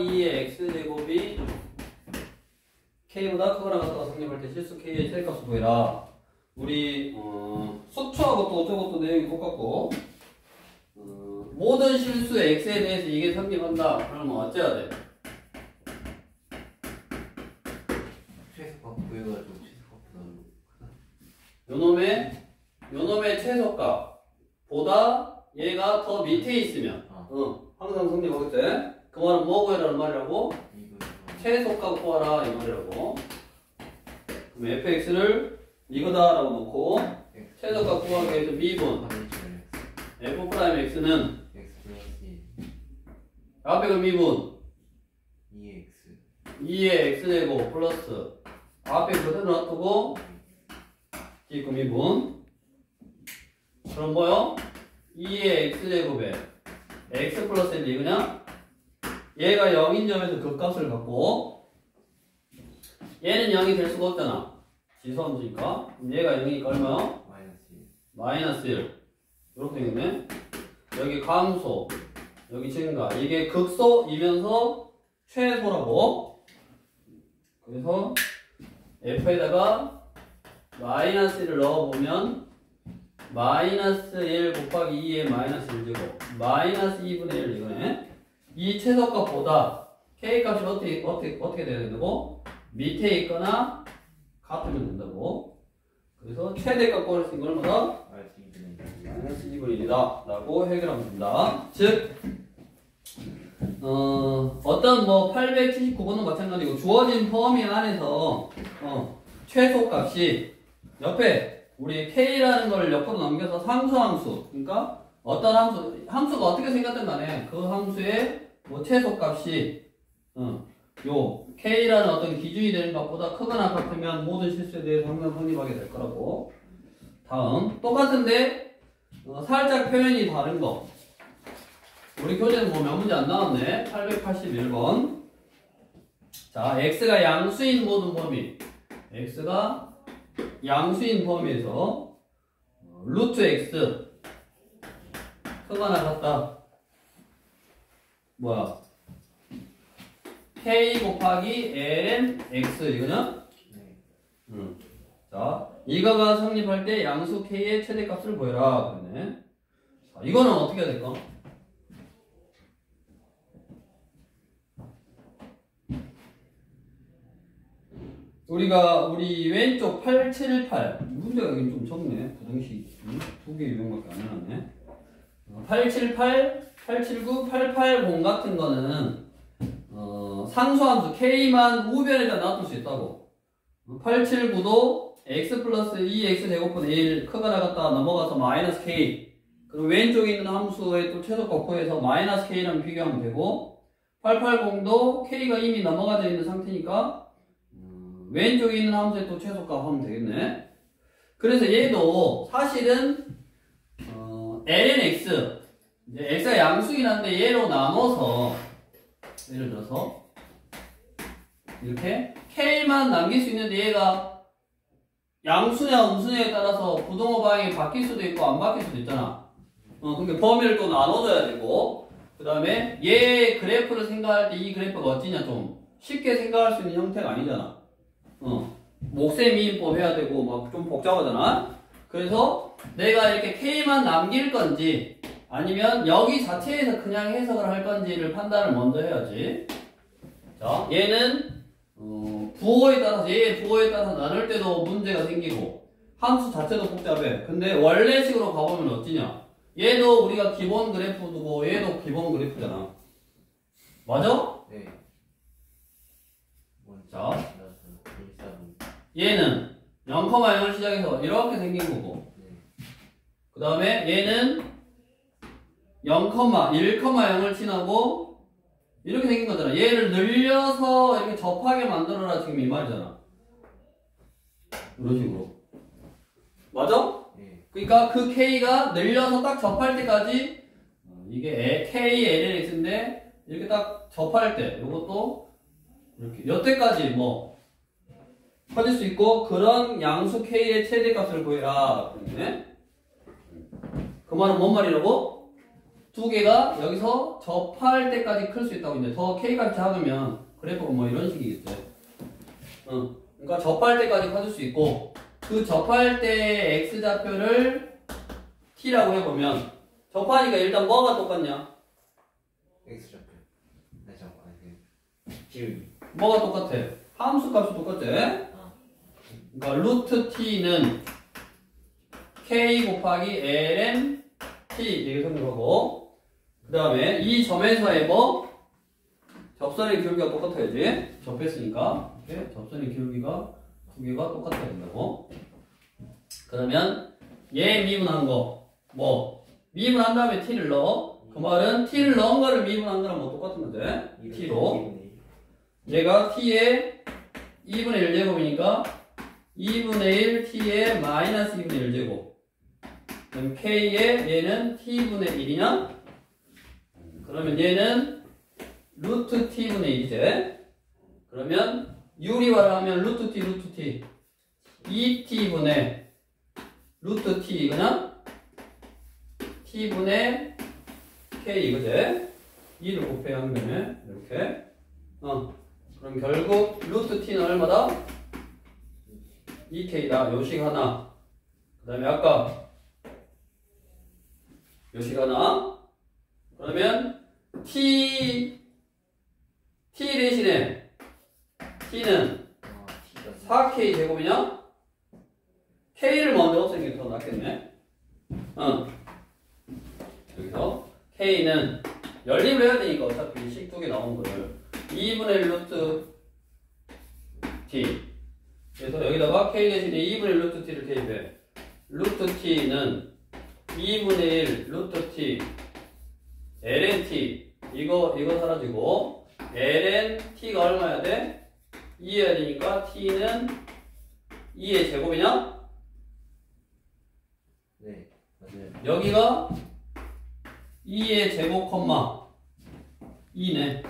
곱하기 2의 x제곱이 k보다 크거나 같다고 성립할 때 실수 k의 최대값을 구해라. 우리 수초하고 또 저것도 내용이 똑같고 모든 실수의 x에 대해서 이게 성립한다. 그러면 어째야 돼? 최소값 구해가지고 최소값보다는 요놈의 최소값보다 얘가 더 밑에 있으면 항상 성립하겠지? 그 말은 뭐 구해라는 말이라고? 최소값 구하라 이 말이라고. 그럼 fx를 이거다라고 놓고 최소값 구하기 위해서 미분 f'x는 x 플러스 앞에 그 미분 2x 2의 x제곱 플러스 앞에 그대로 놔두고 뒤에 그 미분 그럼 뭐요? 2의 x제곱에 x 플러스 1이 그냥 얘가 0인 점에서 그 값을 갖고 얘는 0이 될 수가 없잖아. 지수함수니까. 그럼 얘가 0이니까 얼마요? 마이너스 1. 이렇게 되겠네. 여기 감소, 여기 증가. 이게 극소이면서 최소라고. 그래서 f에다가 마이너스 1을 넣어보면 마이너스 1 곱하기 2의 마이너스 1제곱 마이너스 2분의 1 이거네. 이 최소값보다 k값이 어떻게 돼야 된다고? 밑에 있거나 같으면 된다고. 그래서 최대값 구할 수 있는 건 얼마다? 마이너스 2분의 1이다 라고 해결하면 된다. 즉 어떤 뭐 879번은 마찬가지고 주어진 범위 안에서 최소값이 옆에 우리 k라는 걸 옆으로 넘겨서 상수함수, 그러니까 어떤 함수가 어떻게 생겼든 간에 그 함수의 뭐 최소값이 요 k라는 어떤 기준이 되는 것보다 크거나 같으면 모든 실수에 대해서 항상 성립하게 될 거라고. 다음 똑같은데 살짝 표현이 다른 거. 우리 교재는 뭐 몇 문제 안 나왔네. 881번. 자, x가 양수인 모든 범위. x가 양수인 범위에서 루트 x 크거나 같다. 뭐야? k 곱하기 ln x 이거냐? 자, 이거가 성립할 때 양수 k의 최대값을 구해라. 그러네. 자, 이거는 어떻게 해야 될까? 우리 왼쪽 878 문제가 여기 좀 적네. 부등식 두 개 유형밖에 안 해놨네. 878, 879, 880 같은 거는 상수함수 k만 우변에다 놔둘 수 있다고. 879도 x 플러스 2x 제곱분의 1 크거나 같다 넘어가서 마이너스 k. 그리고 왼쪽에 있는 함수의 또 최소값 구해서 마이너스 k랑 비교하면 되고 880도 k가 이미 넘어가져 있는 상태니까 왼쪽에 있는 함수의 또 최소값 하면 되겠네. 그래서 얘도 사실은 ln x 이제 x가 양수긴 한데 얘로 나눠서 예를 들어서 이렇게 k만 남길 수 있는데 얘가 양수냐 음수냐에 따라서 부동호 방향이 바뀔 수도 있고 안 바뀔 수도 있잖아. 그러니까 범위를 또 나눠줘야 되고 그 다음에 얘 그래프를 생각할 때 이 그래프가 어찌냐 좀 쉽게 생각할 수 있는 형태가 아니잖아. 목세미인법 해야 되고 막 좀 복잡하잖아. 그래서 내가 이렇게 k만 남길 건지 아니면 여기 자체에서 그냥 해석을 할 건지를 판단을 먼저 해야지. 자, 얘는 부호에 따라서 얘의 부호에 따라서 나눌 때도 문제가 생기고 함수 자체도 복잡해. 근데 원래식으로 가보면 어찌냐? 얘도 우리가 기본 그래프 두고 얘도 기본 그래프잖아. 맞아? 네. 자, 얘는 0,0을 시작해서 이렇게 생긴 거고 그 다음에 얘는 1,0을 지나고 이렇게 생긴 거잖아. 얘를 늘려서 이렇게 접하게 만들어라 지금 이 말이잖아. 이런 식으로. 맞아? 네. 그러니까 그 k가 늘려서 딱 접할 때까지 이게 k ln x인데 이렇게 딱 접할 때 이것도 이렇게 여태까지 뭐 퍼질 수 있고 그런 양수 k의 최대값을 구해라. 그러네. 그 말은 뭔 말이라고? 두 개가 여기서 접할 때까지 클 수 있다고. 이제 더 k가 작으면 그래프가 뭐 이런 식이겠죠. 그러니까 접할 때까지 커질 수 있고, 그 접할 때 x좌표를 t라고 해보면, 접하니까 일단 뭐가 똑같냐? X 좌표. 아 잠깐 기울기. 뭐가 똑같아? 함수 값이 똑같지? 아. 그러니까 루트 t는 k 곱하기 ln t 이렇게 생각하고, 그 다음에 이 점에서의 뭐? 접선의 기울기가 똑같아야지. 접했으니까. 이렇게 접선의 기울기가 두 개가 똑같아야 된다고. 그러면 얘 미분한 거 뭐? 미분한 다음에 t를 넣어. 그 말은 t를 넣은 거를 미분한 거랑 뭐 똑같은 건데 t로. 얘가 t의 2분의 1제곱이니까 2분의 1 t의 마이너스 2분의 1제곱. 그럼 k의 얘는 t분의 1이냐? 그러면 얘는 루트 t분의 1이지. 그러면 유리화를 하면 루트 t 2t분의 루트 t 이거냐? t분의 k 이거지. 2를 곱해야 하는 거네. 이렇게. 그럼 결국 루트 t는 얼마다? 2k다. 요식 하나. 그 다음에 아까 요식 하나. 그러면 t 대신에 t는 4k 제곱이냐? k를 먼저 없애는 게 더 낫겠네. 여기서 k는 연립을 해야 되니까 어차피 식 두 개 나온 거를 2분의 1 루트 t. 그래서 여기다가 k 대신에 2분의 1 루트 t를 대입해. 루트 t는 2분의 1 루트 t ln t 이거 사라지고 ln t가 얼마야 돼? 2여야 되니까 t는 2의 제곱이냐? 네 맞아요. 여기가 2의 제곱 콤마 2네.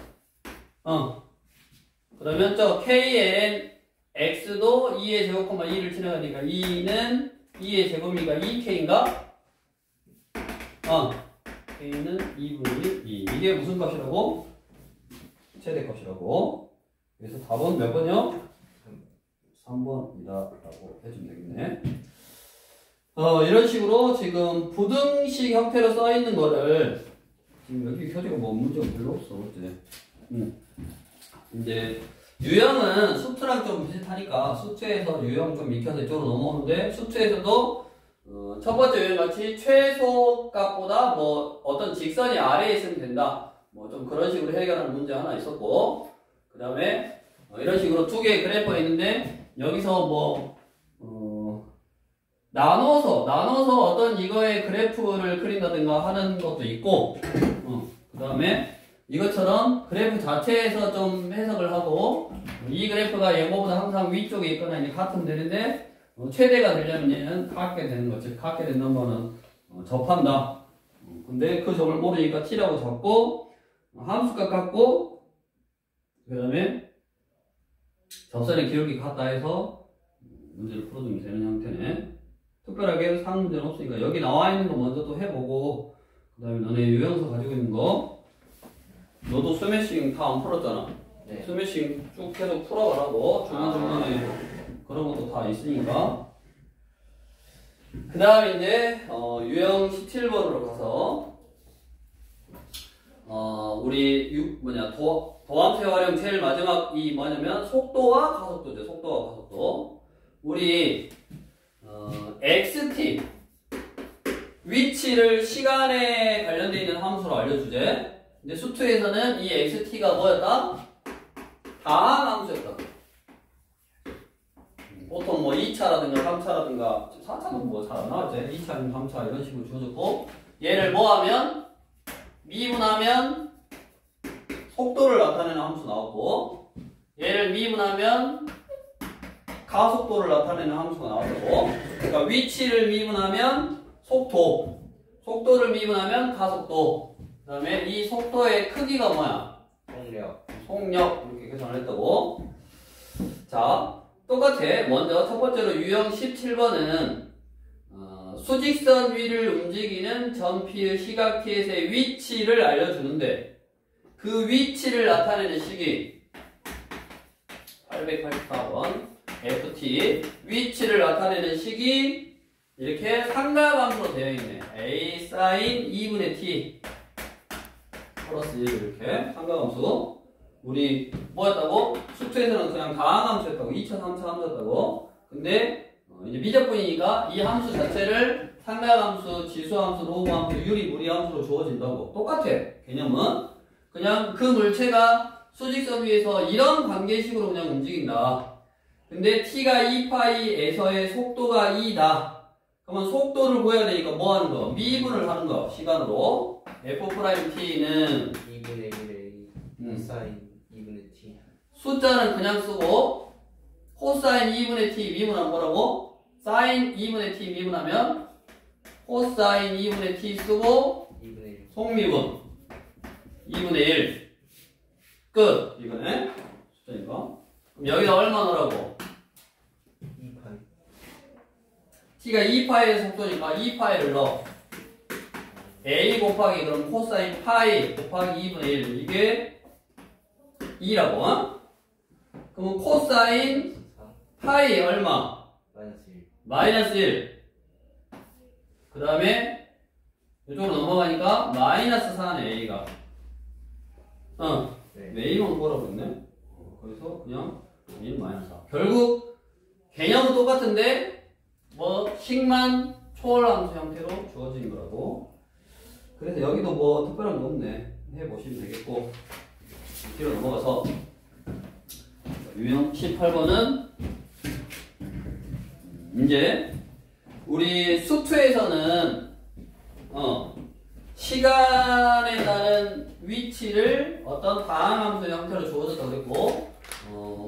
그러면 저 kln x도 2의 제곱 콤마 2를 지나가니까 2는 2의 제곱이니까 2k인가? k는 2분의 1, 2. 이게 무슨 값이라고? 최대값이라고. 그래서 답은 몇 번이요? 3번이다 라고 해주면 되겠네. 이런 식으로 지금 부등식 형태로 써있는 거를 지금 여기 표지가 뭐 문제가 별로 없어. 그치? 이제 유형은 수트랑 좀 비슷하니까 수트에서 유형 좀 익혀서 이쪽으로 넘어오는데, 수트에서도 첫 번째 유형 같이 최소값보다 뭐 어떤 직선이 아래에 있으면 된다. 뭐 좀 그런 식으로 해결하는 문제 하나 있었고, 그 다음에 이런 식으로 두 개의 그래프가 있는데 여기서 뭐 나눠서 어떤 이거의 그래프를 그린다든가 하는 것도 있고, 그 다음에 이것처럼 그래프 자체에서 좀 해석을 하고, 이 그래프가 얘보다 항상 위쪽에 있거나 이제 같으면 되는데, 최대가 되려면 얘는 같게 되는 거지. 같게 된다는 거는 접한다. 근데 그 점을 모르니까 t라고 잡고, 함수값 갖고, 그 다음에 접선의 기울기 같다 해서 문제를 풀어주면 되는 형태네. 특별하게 상 문제는 없으니까 여기 나와 있는 거 먼저 또 해보고, 그 다음에 너네 유형서 가지고 있는 거, 너도 스매싱 다 안 풀었잖아. 네. 스매싱 쭉 계속 풀어가라고. 중간중간에 그런 것도 다 있으니까. 그 다음에 이제 유형 17번으로 가서 우리 도함수 활용 제일 마지막 이 뭐냐면 속도와 가속도죠. 속도와 가속도. 우리 xt 위치를 시간에 관련되어 있는 함수로 알려주제. 이제 수투에서는 이 xt가 뭐였다? 다항함수였다. 보통 뭐 2차라든가 3차라든가 4차는 뭐 잘 안 나왔지. 2차, 3차 이런 식으로 주어졌고, 얘를 뭐하면 미분하면 속도를 나타내는 함수 나왔고, 얘를 미분하면 가속도를 나타내는 함수가 나왔고, 그러니까 위치를 미분하면 속도, 속도를 미분하면 가속도, 그 다음에 이 속도의 크기가 뭐야? 속력 이렇게 계산을 했다고. 자, 똑같아. 먼저 첫 번째로 유형 17번은 수직선 위를 움직이는 점 P의 시각 T에서의 위치를 알려주는데 그 위치를 나타내는 식이 884번 FT 위치를 나타내는 식이 이렇게 삼각함수로 되어 있네. A sin 2분의 T 플러스 1 이렇게 삼각함수. 우리 뭐였다고? 수투에서는 그냥 다항함수였다고. 2차, 3차 함수였다고. 근데 이제 미적분이니까 이 함수 자체를 삼각함수, 지수함수, 로그함수, 유리, 무리함수로 주어진다고. 똑같아. 개념은. 그냥 그 물체가 수직선 위에서 이런 관계식으로 그냥 움직인다. 근데 t가 2파이에서의 속도가 2다. 그러면 속도를 구해야 되니까 뭐 하는 거? 미분을 하는 거. 시간으로. f't는 2분의 1의 사인 2분의 t. 숫자는 그냥 쓰고 코사인 2분의 t 미분하면 뭐라고? 사인 2분의 t 미분하면 코사인 2분의 t 쓰고 2분의 1. 속미분 2분의 1 끝. 이거네 숫자니까. 그럼 여기다 얼마 넣으라고? 2파이. t가 2파이의 속도니까 2파이를 넣어. a 곱하기 그럼 코사인 파이 곱하기 2분의 1 이게 2라고. 어? 그러면 코사인 4. 파이 얼마? 마이너스 1. 마이너스 1. 그 다음에 이쪽으로 넘어가니까 마이너스 4네 a가. 네. a만 뭐라고 했네? 그래서 그냥 1 마이너스 4. 결국 개념은 똑같은데 뭐 식만 초월함수 형태로 주어진 거라고. 그래서 여기도 뭐 특별한 거 없네. 해보시면 되겠고. 뒤로 넘어가서 유형 18번은 이제 우리 수투에서는 시간에 따른 위치를 어떤 다항함수 형태로 주어졌다고 그랬고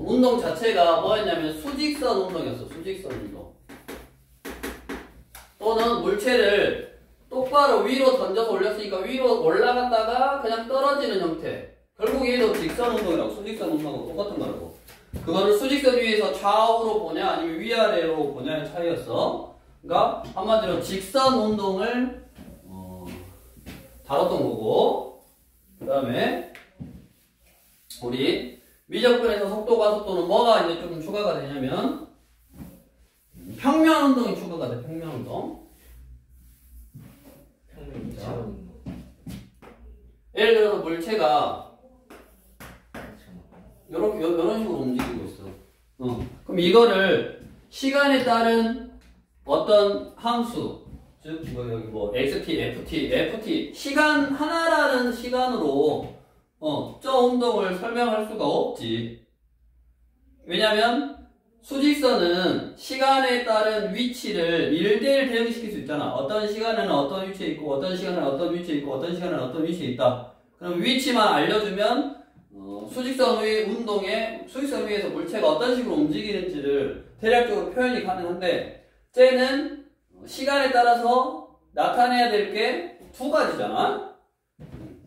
운동 자체가 뭐였냐면 수직선 운동이었어. 수직선 운동. 또는 물체를 똑바로 위로 던져서 올렸으니까 위로 올라갔다가 그냥 떨어지는 형태. 결국 얘도 직선 운동이라고. 수직선 운동하고 똑같은 거라고. 그거를 수직선 위에서 좌우로 보냐 아니면 위아래로 보냐의 차이였어. 그러니까 한마디로 직선 운동을 다뤘던 거고. 그 다음에 우리 미적분에서 속도과 속도는 뭐가 이제 좀 추가가 되냐면 평면 운동이 추가가 돼. 평면 운동. 평면 2차원. 예를 들어서 물체가 이런 식으로 움직이고 있어. 그럼 이거를 시간에 따른 어떤 함수, 즉 여기 뭐 xt, ft 시간 하나라는 시간으로 저 운동을 설명할 수가 없지. 왜냐면 수직선은 시간에 따른 위치를 1대1 대응시킬 수 있잖아. 어떤 시간에는 어떤 위치에 있고 어떤 시간에는 어떤 위치에 있고 어떤 시간에는 어떤 위치에 있다. 그럼 위치만 알려주면 수직선 위 운동에 수직선 위에서 물체가 어떤 식으로 움직이는지를 대략적으로 표현이 가능한데 쟤는 시간에 따라서 나타내야 될 게 두 가지잖아.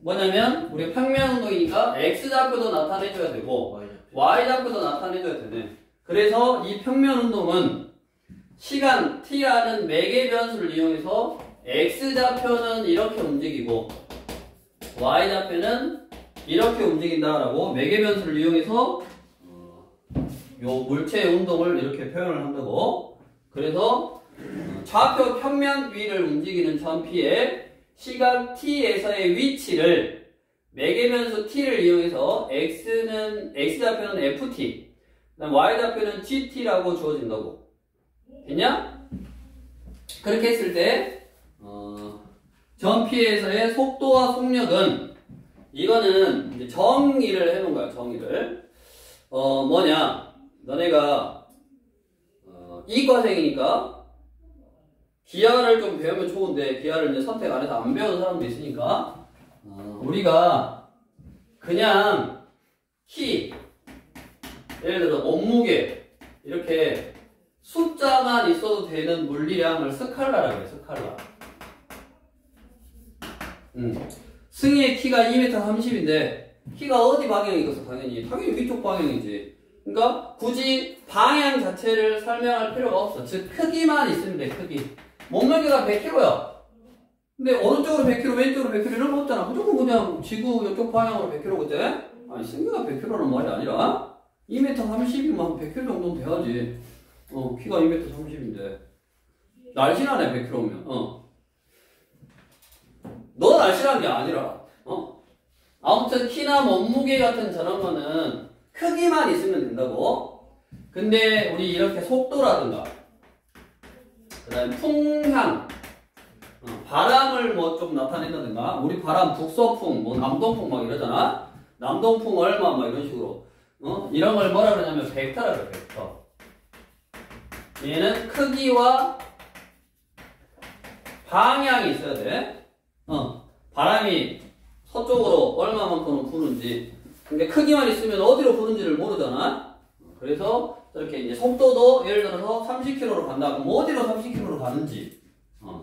뭐냐면 우리 평면 운동이니까 x좌표도 나타내줘야 되고 y좌표도 나타내줘야 되네. 그래서 이 평면 운동은 시간 t라는 매개 변수를 이용해서 x좌표는 이렇게 움직이고 y좌표는 이렇게 움직인다라고 매개 변수를 이용해서 요 물체의 운동을 이렇게 표현을 한다고. 그래서 좌표 평면 위를 움직이는 점 P의 시각 t에서의 위치를 매개 변수 t를 이용해서 x좌표는 ft, 그다음 y좌표는 gt라고 주어진다고. 됐냐? 그렇게 했을 때 점 P에서의 속도와 속력은 이거는 이제 정의를 해놓은 거야. 정의를 뭐냐? 너네가 이과생이니까 기하를 좀 배우면 좋은데 기하를 이제 선택 안 해서 안 배우는 사람도 있으니까 우리가 그냥 키, 예를 들어 몸무게 이렇게 숫자만 있어도 되는 물리량을 스칼라라고 해. 스칼라. 승희의 키가 2m30인데 키가 어디 방향이겠어? 당연히 위쪽 방향이지. 그러니까 굳이 방향 자체를 설명할 필요가 없어. 즉 크기만 있으면 돼. 크기. 몸무게가 100kg야. 근데 오른쪽으로 100kg, 왼쪽으로 100kg 이런 거 없잖아. 무조건 그냥 지구 이쪽 방향으로 100kg 그때? 아니 승기가 100kg는 말이 아니라 2m 30이면 100kg 정도는 돼야지. 키가 2m 30인데 날씬하네 100kg면. 너 날씬한 게 아니라 아무튼 키나 몸무게 같은 저런 거는 크기만 있으면 된다고. 근데 우리 이렇게 속도라든가 그다음에 풍향, 바람을 뭐 좀 나타낸다든가, 우리 바람 북서풍, 뭐 남동풍 막 이러잖아. 남동풍 얼마 막 이런 식으로 이런 걸 뭐라 그러냐면 벡터라 그래. 벡터. 얘는 크기와 방향이 있어야 돼. 바람이 서쪽으로 얼마만큼 부는지. 근데 크기만 있으면 어디로 부는지를 모르잖아. 그래서 저렇게 이제 속도도 예를 들어서 30km로 간다. 그럼 어디로 30km로 가는지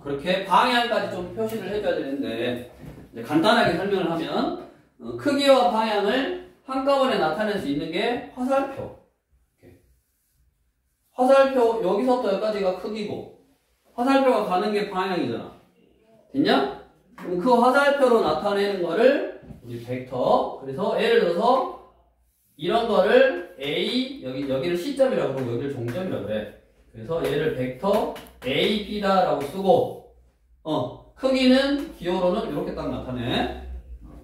그렇게 방향까지 좀 표시를 해줘야 되는데, 이제 간단하게 설명을 하면 크기와 방향을 한꺼번에 나타낼 수 있는 게 화살표. 화살표 여기서부터 여기까지가 크기고 화살표가 가는 게 방향이잖아. 됐냐? 그럼 그 화살표로 나타내는 거를 우리 벡터. 그래서 예를 들어서 이런 거를 A, 여기를 C점이라고 그러고 여기를 종점이라고 그래. 그래서 얘를 벡터 A, B다라고 쓰고, 크기는 기호로는 이렇게 딱 나타내.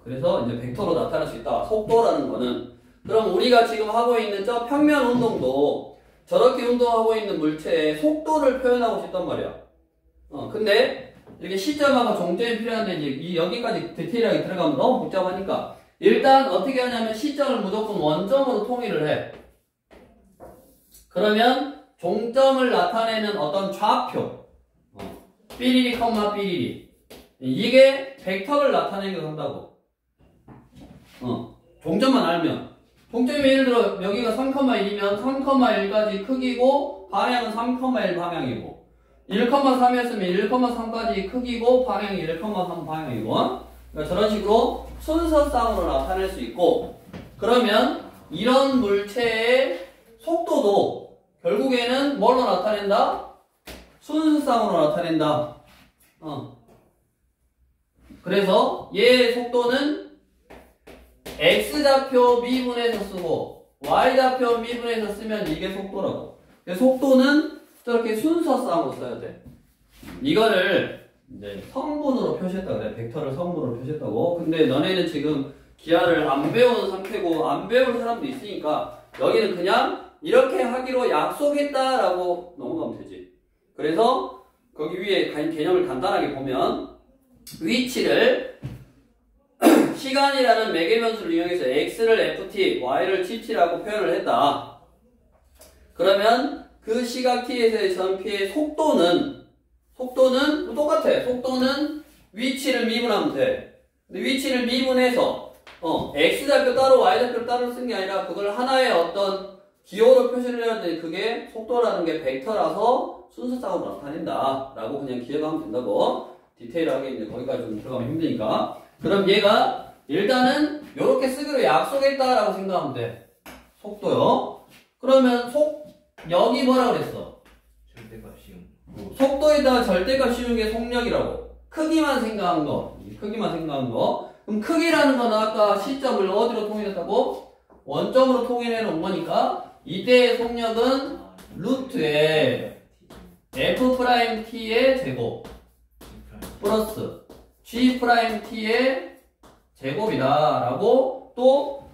그래서 이제 벡터로 나타낼 수 있다. 속도라는 거는. 그럼 우리가 지금 하고 있는 저 평면 운동도 저렇게 운동하고 있는 물체의 속도를 표현하고 싶단 말이야. 근데 이렇게 시점하고 종점이 필요한데 이제 여기까지 디테일하게 들어가면 너무 복잡하니까 일단 어떻게 하냐면 시점을 무조건 원점으로 통일을 해. 그러면 종점을 나타내는 어떤 좌표, 삐리리, 삐리리, 이게 벡터를 나타내기도 한다고. 종점만 알면. 종점이 예를 들어 여기가 3,1이면 3,1까지 크기고 방향은 3,1 방향이고, 1,3이었으면 1,3까지 크기고 방향이 1,3 방향이고. 그러니까 저런 식으로 순서상으로 나타낼 수 있고, 그러면 이런 물체의 속도도 결국에는 뭘로 나타낸다? 순서상으로 나타낸다. 그래서 얘의 속도는 X좌표 미분해서 쓰고 Y좌표 미분해서 쓰면 이게 속도라고. 속도는 저렇게 순서상으로 써야 돼. 이거를 이제 성분으로 표시했다 그래. 벡터를 성분으로 표시했다고. 근데 너네는 지금 기하를 안 배운 상태고 안 배울 사람도 있으니까 여기는 그냥 이렇게 하기로 약속했다라고 넘어가면 되지. 그래서 거기 위에 개념을 간단하게 보면 위치를 시간이라는 매개변수를 이용해서 x를 ft, y를 tt라고 표현을 했다. 그러면 그 시각 t에서의 전 p의 속도는 똑같아. 속도는 위치를 미분하면 돼. 근데 위치를 미분해서 x좌표 따로 y좌표 따로 쓴 게 아니라 그걸 하나의 어떤 기호로 표시를 해야 돼. 그게 속도라는 게 벡터라서 순서상으로 나타낸다 라고 그냥 기억하면 된다고. 디테일하게 이제 거기까지 좀 들어가면 힘드니까. 그럼 얘가 일단은 이렇게 쓰기로 약속했다라고 생각하면 돼. 속도요. 그러면 여기 뭐라 그랬어? 절대값 씌움. 속도에다가 절대값 씌우는 게 속력이라고. 크기만 생각한 거. 그럼 크기라는 건 아까 시점을 어디로 통일했다고? 원점으로 통일해 놓은 거니까 이때의 속력은 루트에 F'T의 제곱 플러스 G'T의 제곱이다 라고 또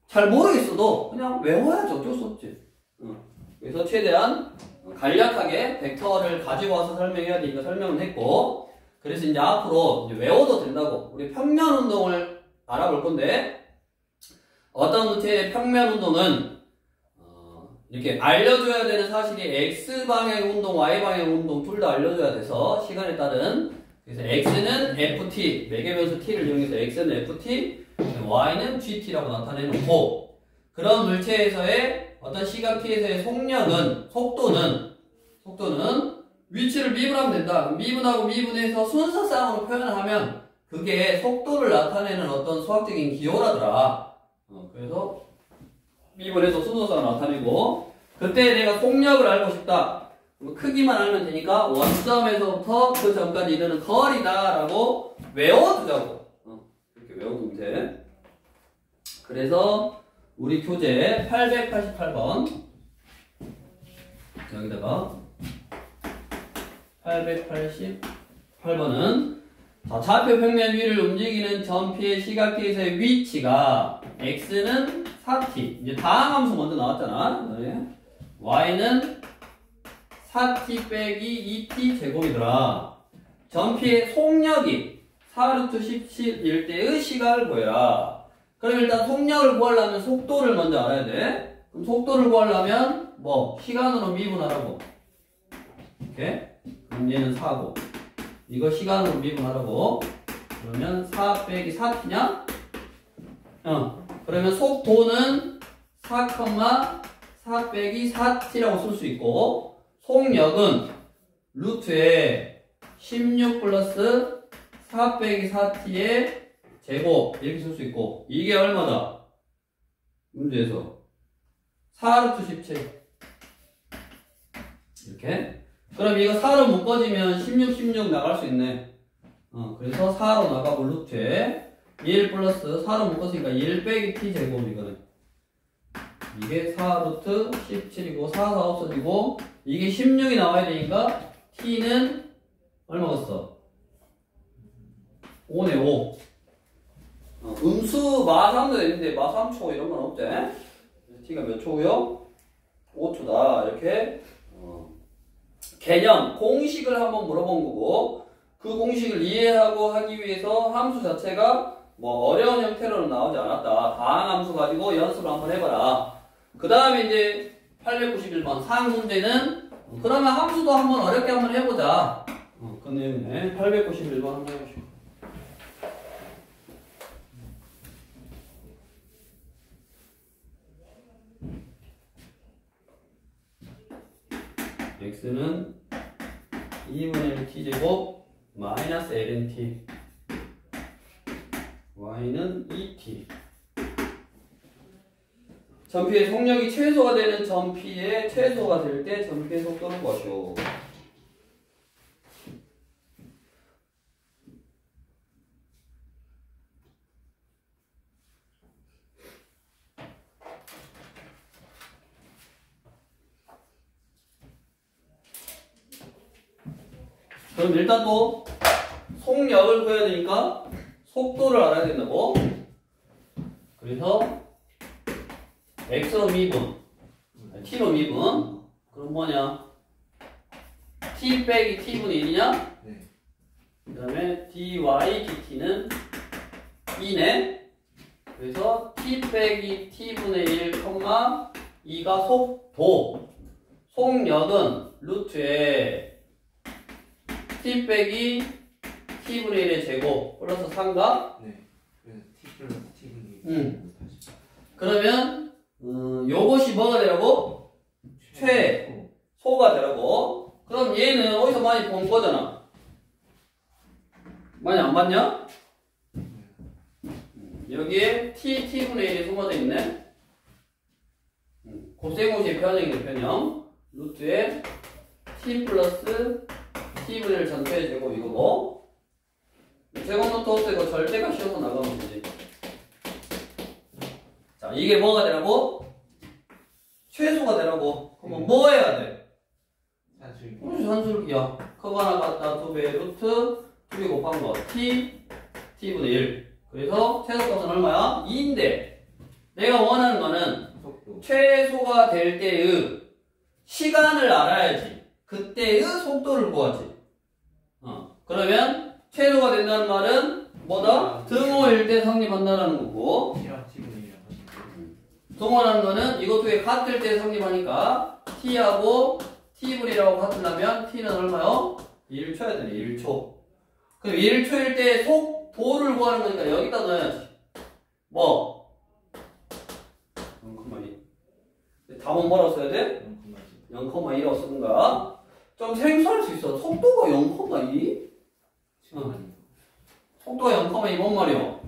잘 모르겠어도 그냥 외워야지. 어쩔 수 없지. 그래서 최대한 간략하게 벡터를 가지고 와서 설명해야 되니까 설명을 했고, 그래서 이제 앞으로 이제 외워도 된다고. 우리 평면 운동을 알아볼 건데, 어떤 물체의 평면 운동은 이렇게 알려줘야 되는 사실이 X방향 운동, Y방향 운동 둘 다 알려줘야 돼서 시간에 따른. 그래서 X는 FT, 매개변수 T를 이용해서 X는 FT, Y는 GT라고 나타내놓고, 그런 물체에서의 어떤 시각 T에서의 속도는 위치를 미분하면 된다. 미분하고 미분해서 순서상으로 표현을 하면 그게 속도를 나타내는 어떤 수학적인 기호라더라. 그래서 미분해서 순서상으로 나타내고, 그때 내가 속력을 알고 싶다. 크기만 알면 되니까 원점에서부터 그 점까지 이르는 거리다라고 외워두자고. 이렇게 외워두면 돼. 그래서 우리 교재 888번 여기다가 888번은 좌표 평면 위를 움직이는 점피의 시각계에서의 위치가 x는 4t. 이제 다항함수 먼저 나왔잖아. y는 4t 빼기 2t 제곱이더라. 점피의 속력이 4루트 17일 때의 시각을 구해라. 그럼 일단 속력을 구하려면 속도를 먼저 알아야 돼. 그럼 속도를 구하려면 뭐 시간으로 미분하라고. 이렇게. 그럼 얘는 4고 이거 시간으로 미분하라고. 그러면 4 빼기 4t냐? 그러면 속도는 4, 빼기 4t라고 쓸 수 있고, 속력은 루트에 16 플러스 4 빼기 4t의 제곱 이렇게 쓸 수 있고, 이게 얼마다? 문제에서 4루트 17 이렇게. 그럼 이거 4로 묶어지면 16 나갈 수 있네. 그래서 4로 나가고 루트에 1 플러스 4로 묶었으니까 1 빼기 t 제곱 이거는. 이게 4루트 17이고 4 없어지고 이게 16이 나와야 되니까 t는 얼마겠어? 5네 5. 음수 마3도 되는데 마3초 이런 건 없대. t가 몇 초고요? 5초다. 이렇게 개념, 공식을 한번 물어본 거고, 그 공식을 이해하고 하기 위해서 함수 자체가 뭐 어려운 형태로는 나오지 않았다. 다항함수 가지고 연습을 한번 해봐라. 그 다음에 이제 891번 사항 문제는 그러면 함수도 한번 어렵게 한번 해보자. 그 내용이네. 891번 한번 해보시고. x는 2분의 1 t제곱 마이너스 ln t, y는 2t. 점피의 속력이 최소가 되는 점피의 최소가 될 때 점피의 속도는 무엇이오? 그럼 일단 또 속력을 구해야 되니까 속도를 알아야 된다고. 그래서 x로 미분, t로 미분. 그럼 뭐냐? t 빼기 t분의 1이냐? 네. 그 다음에 dy dt는 2네. 그래서 t 빼기 t분의 1, 2가 속도. 속력은 루트에 t 빼기 t분의 1의 제곱 플러스 3가? 네. 그래서 t 플러스 t분의 1. 그러면 요것이 뭐가 되라고? 최소가 되라고. 그럼 얘는 어디서 많이 본 거잖아. 많이 안 봤냐? 여기에 t분의 1이 숨어져 있네. 곱셈공식의 변형이네. 변형. 루트에 t 플러스 t분의 1 전체의 제곱 이거고, 제곱 노트 없애고 절대값 씌워서 나가면 되지. 자, 이게 뭐가 되라고? 최소가 되라고. 그러면 뭐 해야 돼? 산술. 그렇지, 산술기야. 크거 하나 갖다 2배 루트 2배 곱한 거 t분의 1. 그래서 최소값은 얼마야? 2인데 내가 원하는 거는 속도. 최소가 될 때의 시간을 알아야지. 그때의 속도를 구하지. 그러면 최소가 된다는 말은 뭐다? 등호일 때 성립한다는 거고, t랑 t분의 1이랑 등호라는 거는 이것 두 개 같을 때 성립하니까 t하고 t분의 1하고 같으려면 t는 얼마요? 1초야 되네. 1초. 그럼 1초일 때 속도를 구하는 거니까 여기다 넣어야지. 뭐? 0,2. 답은 뭐라고 써야 돼? 0,2라고 쓰는 거야. 좀 생소할 수 있어. 속도가 0,2? 속도가 0,2 뭔 말이야?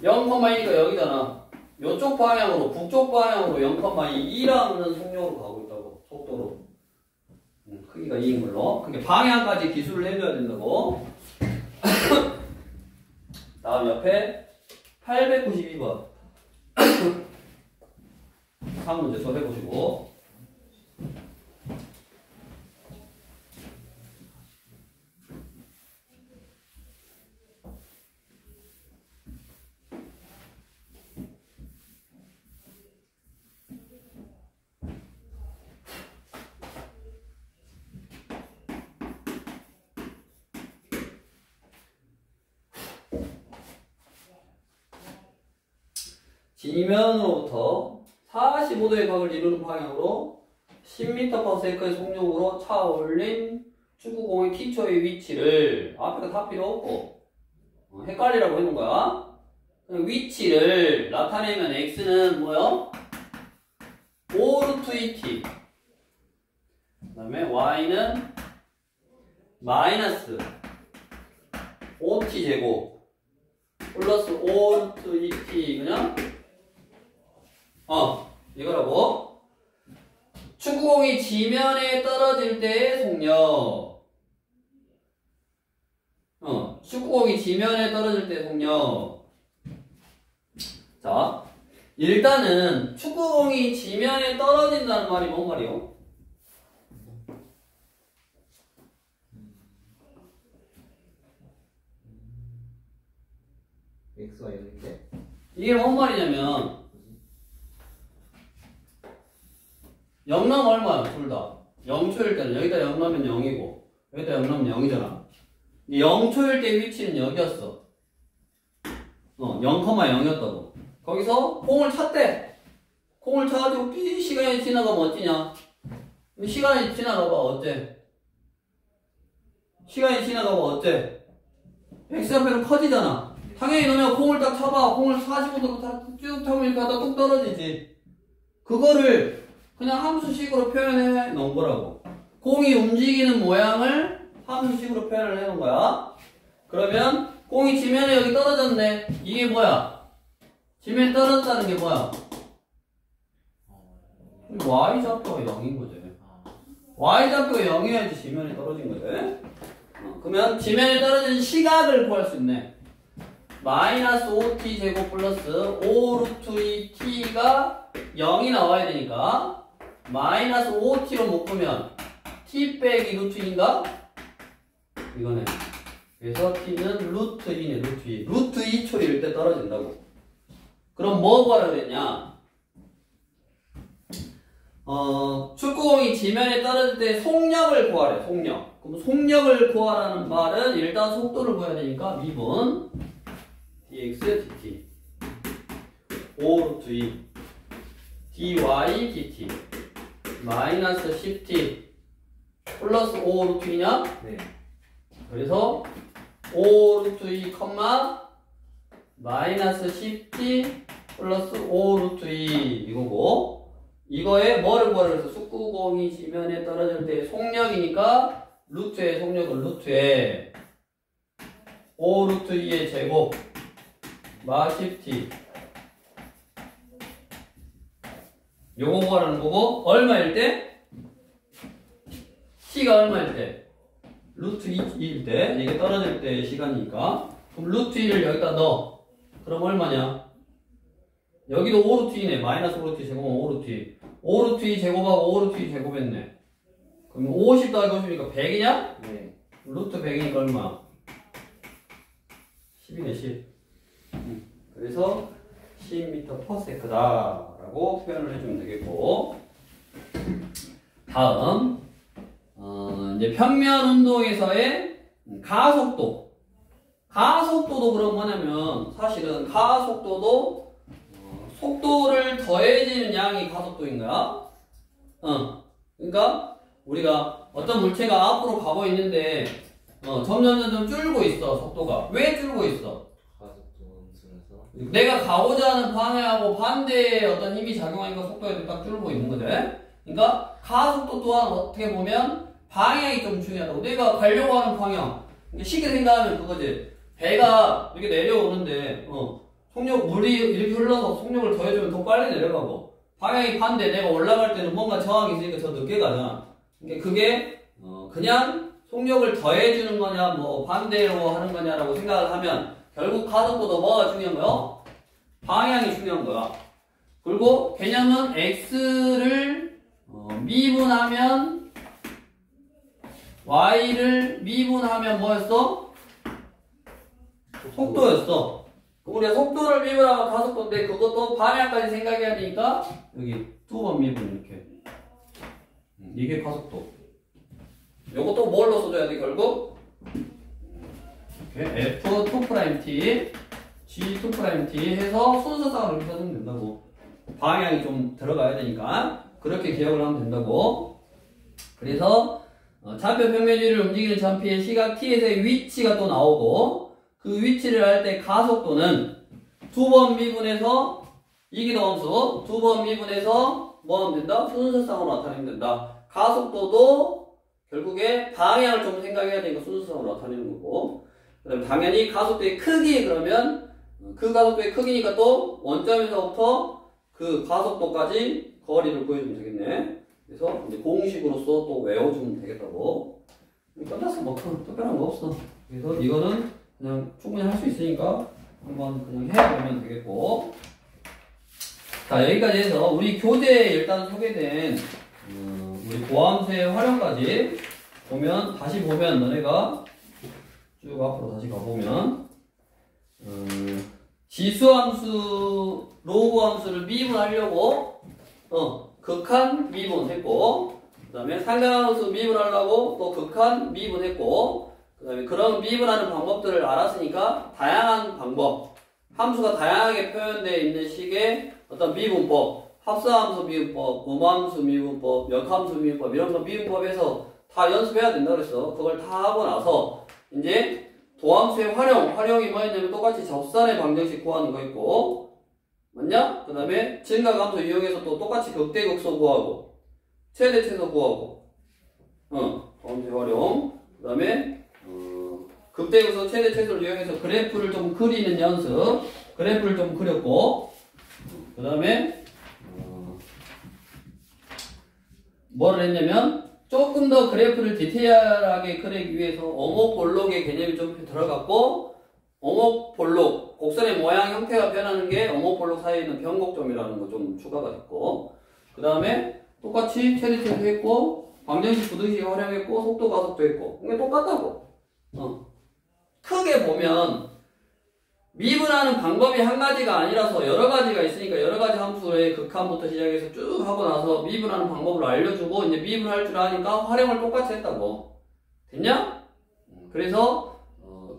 0,2가 여기잖아. 이쪽 방향으로, 북쪽 방향으로 0,2라는 속력으로 가고 있다. 크기가 2인 걸로. 그게 방향까지 기술을 해줘야 된다고. 다음 옆에 892번. 3문제 또 해보시고. 지면으로부터 45도의 각을 이루는 방향으로 10m/s의 속력으로 차올린 축구공의 기초의 위치를 앞에가 다 필요 없고 헷갈리라고 해놓은 거야. 위치를 나타내면 x는 뭐요? 5√2t 그 다음에 y는 마이너스 5t 제곱 플러스 5√2t 그냥 이거라고. 축구공이 지면에 떨어질 때의 속력. 축구공이 지면에 떨어질 때의 속력. 자, 일단은 축구공이 지면에 떨어진다는 말이 뭔 말이요? x가 0인데 이게 뭔 말이냐면 0 나면 얼마야? 둘 다 0초일 때는 여기다 0 넣으면 0이고 여기다 0 넣으면 0이잖아. 0초일 때 위치는 여기였어. 0,0이었다고. 거기서 공을 찼대. 공을 차가지고 삐 시간이 지나가면 어찌냐? 시간이 지나가봐 어째? 시간이 지나가봐 어째? x좌표는 커지잖아. 당연히 너네가 공을 딱 차봐. 공을 45도 쭉 타면 가다 뚝 떨어지지. 그거를 그냥 함수식으로 표현해 놓은 거라고. 공이 움직이는 모양을 함수식으로 표현을 해 놓은 거야. 그러면 공이 지면에 여기 떨어졌네. 이게 뭐야? 지면에 떨어졌다는 게 뭐야? y좌표가 0인 거지. y좌표가 0이어야지 지면에 떨어진 거지. 그러면 지면에 떨어진 시각을 구할 수 있네. 마이너스 5t 제곱 플러스 5√2t가 0이 나와야 되니까 마이너스 5t로 묶으면 t 빼기 루트 2인가? 이거네. 그래서 t는 루트 2네. 루트 2. 루트 2초일 때 떨어진다고. 그럼 뭐 구하라 그랬냐? 축구공이 지면에 떨어질 때 속력을 구하래. 속력. 그럼 속력을 구하라는 말은 일단 속도를 구해야 되니까 미분 dx dt 5루트 2 dy dt 마이너스 10t 플러스 5루트 2냐? 네. 그래서 5루트 2 컴마 마이너스 10t 플러스 5루트 2 이거고 이거에 뭐를 구하라 그래서 축구공이 지면에 떨어질 때 속력이니까 루트의 속력은 루트에 5루트 2의 제곱 마 10t 요거 구하라는 거고 얼마일 때? t가 얼마일 때? 루트 2일 때 이게 떨어질 때 시간이니까 그럼 루트 2를 여기다 넣어. 그럼 얼마냐? 여기도 5루트 2네. 마이너스 5루트 2 제곱하면 5루트 2 5루트 2 제곱하고 5루트 2 제곱했네. 그럼 50 더하기 50이니까 100이냐? 네. 루트 100이니까 얼마? 10이네 10. 그래서 10m/s다 라고 표현을 해주면 되겠고 다음 이제 평면 운동에서의 가속도. 가속도도 그럼 뭐냐면 사실은 가속도도 속도를 더해지는 양이 가속도인 거야. 그러니까 우리가 어떤 물체가 앞으로 가고 있는데 점점 줄고 있어. 속도가. 왜 줄고 있어? 가속도 음수라서. 내가 가고자 하는 방향하고 반대의 어떤 힘이 작용하니까 속도가 딱 줄고 있는 거지. 그러니까 가속도 또한 어떻게 보면 방향이 좀 중요하다고. 내가 가려고 하는 방향. 쉽게 생각하면 그거지. 배가 이렇게 내려오는데 물이 이렇게 흘러서 속력을 더해주면 더 빨리 내려가고 방향이 반대. 내가 올라갈 때는 뭔가 저항이 있으니까 더 늦게 가잖아. 그러니까 그게 그냥 속력을 더해주는 거냐, 뭐 반대로 하는 거냐라고 생각을 하면 결국 가속도도 뭐가 중요한 거야? 방향이 중요한 거야. 그리고 개념은 x를 미분하면 y를 미분하면 뭐였어? 속도였어. 그럼 우리가 속도를 미분하면 가속도인데 그것도 방향까지 생각해야 되니까 여기 두 번 미분 이렇게. 이게 가속도. 요것도 뭘로 써줘야 돼 결국? 이렇게 F2'T, G2'T 해서 순서상으로 이렇게 써주면 된다고. 방향이 좀 들어가야 되니까 그렇게 기억을 하면 된다고. 그래서 좌표 평면위를 움직이는 점피의 시각 t에서의 위치가 또 나오고 그 위치를 할 때 가속도는 두 번 미분해서 이기동함수 두 번 미분해서 뭐 하면 된다? 순서상으로 나타내면 된다. 가속도도 결국에 방향을 좀 생각해야 되니까 순서상으로 나타내는 거고 그 다음에 당연히 가속도의 크기 그러면 그 가속도의 크기니까 또 원점에서부터 그 가속도까지 거리를 구해주면 되겠네. 그래서 이제 공식으로서 또 외워주면 되겠다고. 끝났어. 뭐 특별한 거 없어. 그래서 이거는 그냥 충분히 할 수 있으니까 한번 그냥 해보면 되겠고. 자, 여기까지 해서 우리 교재에 일단 소개된 우리 고함수의 활용까지 보면 다시 보면 너네가 쭉 앞으로 다시 가보면 지수함수, 로그함수를 미분하려고 극한 미분했고 그 다음에 상대함수 미분하려고 또 극한 미분했고 그 다음에 그런 미분하는 방법들을 알았으니까 다양한 방법 함수가 다양하게 표현되어 있는 식의 어떤 미분법 합성함수 미분법, 음함수 미분법, 역함수 미분법 이런 거 미분법에서 다 연습해야 된다 그랬어. 그걸 다 하고 나서 이제 도함수의 활용이 뭐였냐면 똑같이 접선의 방정식 구하는 거 있고 맞냐? 그 다음에 증가함수 이용해서 또 똑같이 극대극소 구하고 최대 최소 구하고 도함수의 활용 그 다음에 극대극소 최대 최소를 이용해서 그래프를 좀 그리는 연습 그래프를 좀 그렸고 그 다음에 뭐를 했냐면 조금 더 그래프를 디테일하게 그리기 위해서 어목볼록의 개념이 좀 들어갔고 어목볼록 곡선의 모양 형태가 변하는 게 어목볼록 사이에 있는 변곡점이라는 거 좀 추가가 됐고 그 다음에 똑같이 최대 최소 했고 방정식 부등식 활용했고 속도 가속도 했고 이게 똑같다고. 크게 보면 미분하는 방법이 한 가지가 아니라서 여러 가지가 있으니까 여러 가지 함수의 극한부터 시작해서 쭉 하고 나서 미분하는 방법을 알려주고 이제 미분할 줄 아니까 활용을 똑같이 했다고. 됐냐? 그래서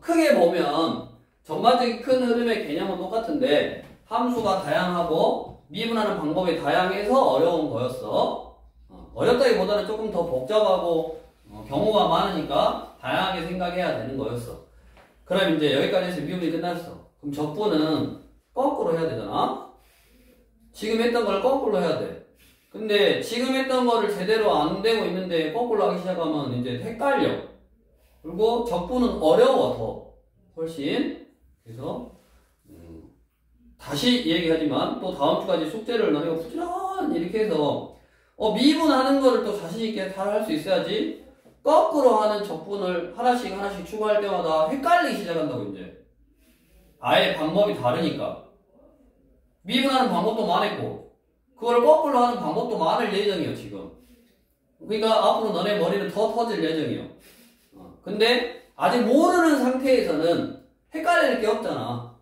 크게 보면 전반적인 큰 흐름의 개념은 똑같은데 함수가 다양하고 미분하는 방법이 다양해서 어려운 거였어. 어렵다기보다는 조금 더 복잡하고 경우가 많으니까 다양하게 생각해야 되는 거였어. 그럼 이제 여기까지 해서 미분이 끝났어. 그럼 적분은 거꾸로 해야 되잖아? 지금 했던 걸 거꾸로 해야 돼. 근데 지금 했던 거를 제대로 안 되고 있는데 거꾸로 하기 시작하면 이제 헷갈려. 그리고 적분은 어려워, 더. 훨씬. 그래서, 다시 얘기하지만 또 다음 주까지 숙제를 너네가 부지런히 이렇게 해서, 미분하는 거를 또 자신있게 잘 할 수 있어야지. 거꾸로 하는 적분을 하나씩 추가할 때마다 헷갈리기 시작한다고 이제. 아예 방법이 다르니까. 미분하는 방법도 많았고 그걸 거꾸로 하는 방법도 많을 예정이에요 지금. 그러니까 앞으로 너네 머리는 더 터질 예정이에요. 근데 아직 모르는 상태에서는 헷갈릴 게 없잖아.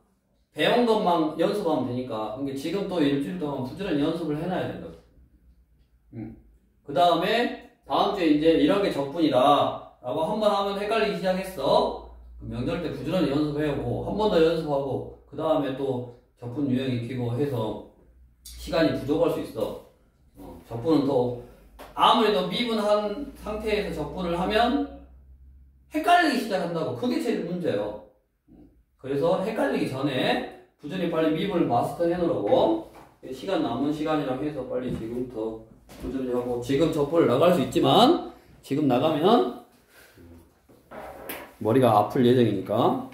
배운 것만 연습하면 되니까. 그러니까 지금 또 일주일 동안 부지런히 연습을 해놔야 된다고. 그 다음에 다음 주에 이제 이런 게 적분이다 라고 한 번 하면 헷갈리기 시작했어. 명절 때 부지런히 연습해오고 한 번 더 연습하고 그 다음에 또 적분 유형 익히고 해서 시간이 부족할 수 있어. 적분은 또 아무래도 미분한 상태에서 적분을 하면 헷갈리기 시작한다고. 그게 제일 문제예요. 그래서 헷갈리기 전에 부지런히 빨리 미분을 마스터해 놓으라고. 시간 남은 시간이랑 해서 빨리 지금부터 부지런히 하고 지금 적분을 나갈 수 있지만 지금 나가면 머리가 아플 예정이니까